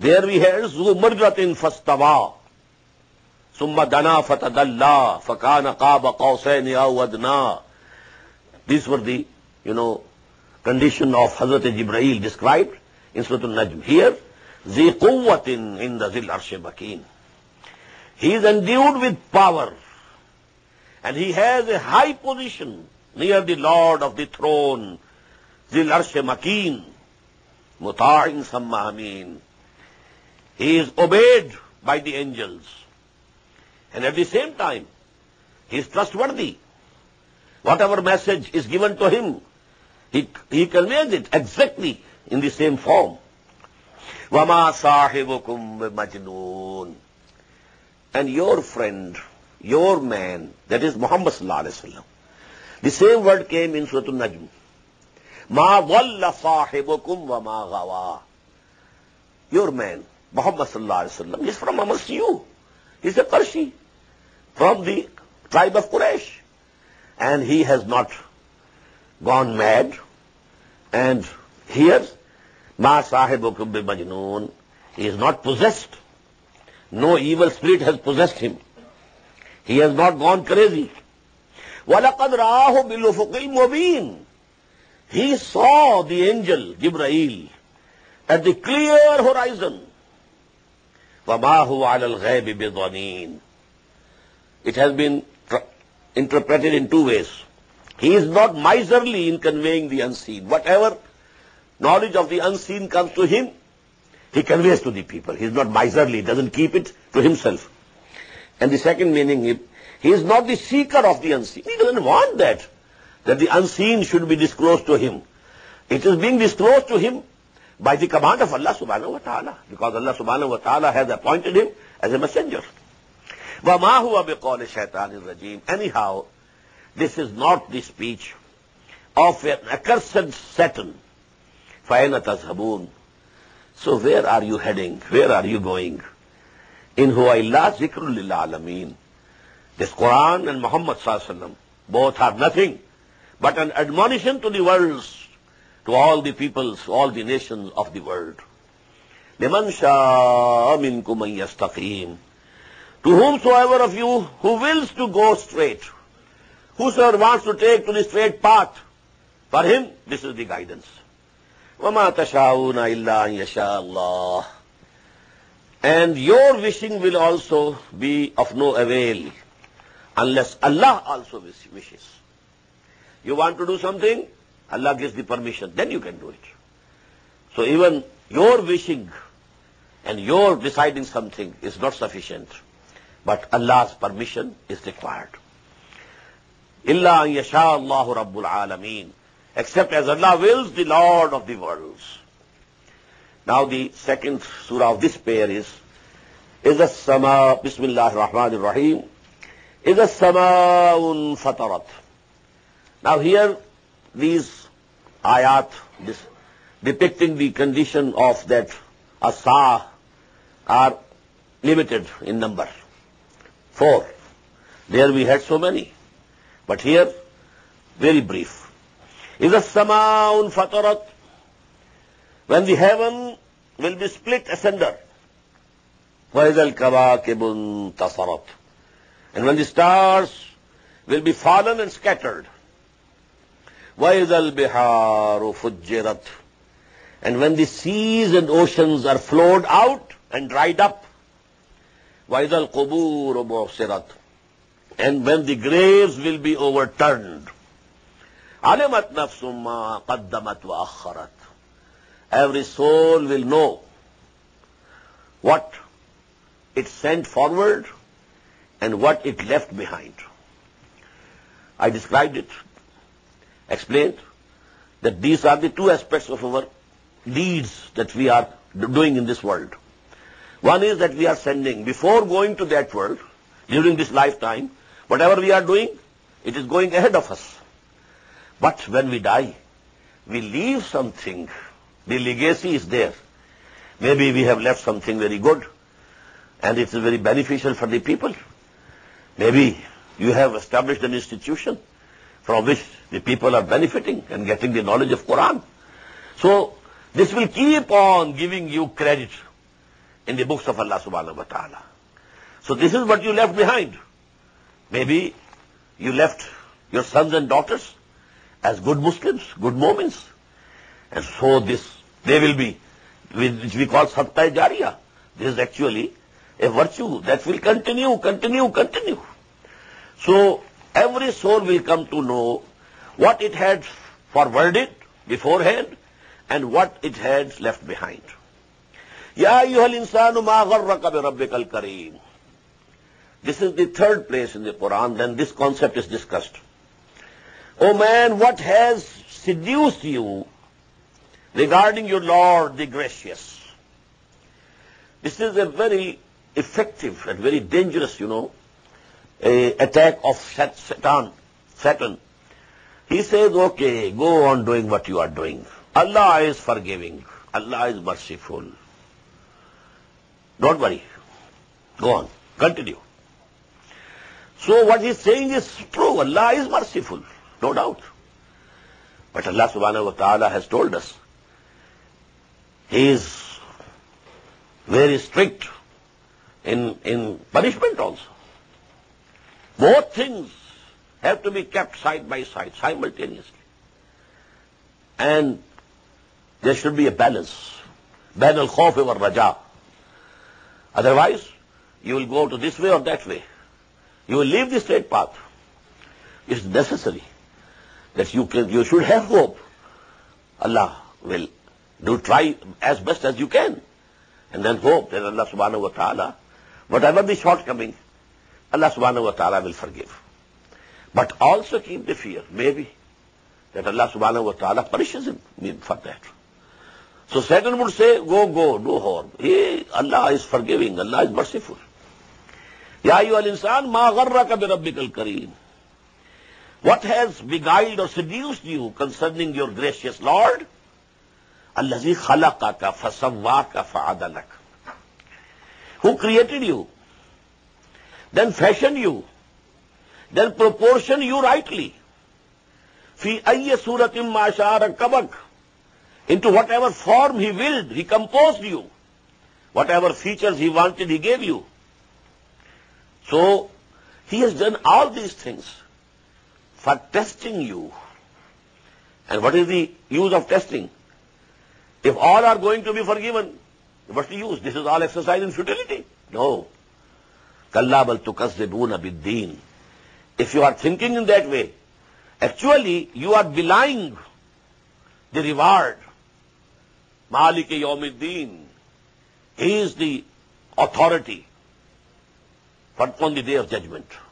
There we had Zu Marratin Fastawa, Summa Dana Fatadalla, Fakana Qaba Qawsaini aw Adna. These were the, condition of Hazrat Jibreel described in Surah Al-Najm. Here, Zi Quwwatin inda Zil Arsh Makin. He is endued with power, and he has a high position near the Lord of the throne, Zil Arsh Makin, Muta'in Samma Amin. He is obeyed by the angels, and at the same time, he is trustworthy. Whatever message is given to him, he conveys it exactly in the same form. وَمَا صَاحِبُكُمْ بِمَجْنُونَ. And your friend, your man, that is Muhammad sallallahu alaihi wasallam. The same word came in Surah Al-Najm. مَا ضَلَّ صَاحِبُكُمْ وَمَا غَوَى. Your man, Muhammad sallallahu alaihi wasallam, is from amongst you. He's a Qurayshi, from the tribe of Quraysh. And he has not gone mad. And here, Ma sahibukum bi majnoon, he is not possessed. No evil spirit has possessed him. He has not gone crazy. وَلَقَدْ رَآهُ بِالْأُفُقِ الْمُبِينِ. He saw the angel, Jibreel, at the clear horizon. وَمَا هُوَ عَلَى الْغَيْبِ بِضَنِينَ. It has been interpreted in two ways. He is not miserly in conveying the unseen. Whatever knowledge of the unseen comes to him, he conveys to the people. He is not miserly, he doesn't keep it to himself. And the second meaning, he is not the seeker of the unseen. He doesn't want that the unseen should be disclosed to him. It is being disclosed to him by the command of Allah subhanahu wa ta'ala, because Allah subhanahu wa ta'ala has appointed him as a messenger. وَمَا هُوَ بِقَوْلِ الشَّيْطَانِ الرَّجِيمِ. Anyhow, this is not the speech of an accursed Satan. فَأَيْنَ تَذْهَبُونَ. So where are you heading? Where are you going? In huwa illa zikrun lil alamin. This Quran and Muhammad sallallahu alaihi wasallam both are nothing but an admonition to the worlds, to all the peoples, all the nations of the world. لِمَنْ شَاءَ مِنْكُمْ أَنْ يَسْتَقِيمَ. To whomsoever of you who wills to go straight, whosoever wants to take to the straight path, for him this is the guidance. وَمَا تَشَاءُونَ إِلَّا أَنْ يَشَاءَ اللَّهُ. And your wishing will also be of no avail unless Allah also wishes. You want to do something, Allah gives the permission, then you can do it. So even your wishing and your deciding something is not sufficient, but Allah's permission is required. إِلَّا أَنْ يَشَاءَ اللَّهُ رَبُّ الْعَالَمِينَ. Except as Allah wills, the Lord of the worlds. Now the second surah of this pair is as-sama, Bismillahir Rahmanir Rahim, as-sama'un fatarat. Now here these ayat depicting the condition of that asa are limited in number. 4. There we had so many, but here very brief. as-sama'un fatarat. When the heaven will be split asunder. وَإِذَا الْكَوَاكِبُ انْتَصَرَتْ. And when the stars will be fallen and scattered. وَإِذَا الْبِحَارُ فُجِّرَتْ. And when the seas and oceans are flowed out and dried up. وَإِذَا الْقُبُورُ بُعْثِرَتْ. And when the graves will be overturned. عَلِمَتْ نَفْسٌ مَا قَدَّمَتْ وَأَخَّرَتْ. Every soul will know what it sent forward and what it left behind. I described it, explained that these are the two aspects of our deeds that we are doing in this world. One is that we are sending, before going to that world, during this lifetime, whatever we are doing, it is going ahead of us. But when we die, we leave something. The legacy is there. Maybe we have left something very good, and it is very beneficial for the people. Maybe you have established an institution from which the people are benefiting and getting the knowledge of Quran. So this will keep on giving you credit in the books of Allah subhanahu wa ta'ala. So this is what you left behind. Maybe you left your sons and daughters as good Muslims, good Mu'mins. And so they will be, which we call Satta Jariya. This is actually a virtue that will continue. So every soul will come to know what it had forwarded beforehand and what it had left behind. Ya ayyuhal insanu ma gharraka bi rabbikal kareem. This is the third place in the Quran, then this concept is discussed. O man, what has seduced you regarding your Lord, the gracious? This is a very effective and very dangerous, attack of Satan. He says, okay, go on doing what you are doing. Allah is forgiving. Allah is merciful. Don't worry. Go on. Continue. So what he's saying is true. Allah is merciful. No doubt. But Allah subhanahu wa ta'ala has told us He is very strict in punishment also. Both things have to be kept side by side, simultaneously. And there should be a balance. Bain al-khawf wa raja. Otherwise, you will go to this way or that way. You will leave the straight path. It's necessary that you should have hope. Allah will try as best as you can. And then hope that Allah subhanahu wa ta'ala, whatever the shortcoming, Allah subhanahu wa ta'ala will forgive. But also keep the fear, maybe, that Allah subhanahu wa ta'ala punishes him for that. So Satan would say, go, do harm. Allah is forgiving, Allah is merciful. Ya ayyuhal insan ma gharraka bi rabbikal kareem. What has beguiled or seduced you concerning your gracious Lord? Allazi khalaqaka fasawwaka fa'adalak. Who created you, then fashioned you, then proportioned you rightly. Fi ayyi suratin ma sha'a rakkabak. Into whatever form He willed, He composed you. Whatever features He wanted, He gave you. So, He has done all these things for testing you. And what is the use of testing? If all are going to be forgiven, what's the use? This is all exercise in futility. No. Kalla bal tukazzibuna bid-deen. If you are thinking in that way, actually you are belying the reward. Maliki yawmiddin. He is the authority on the day of judgment.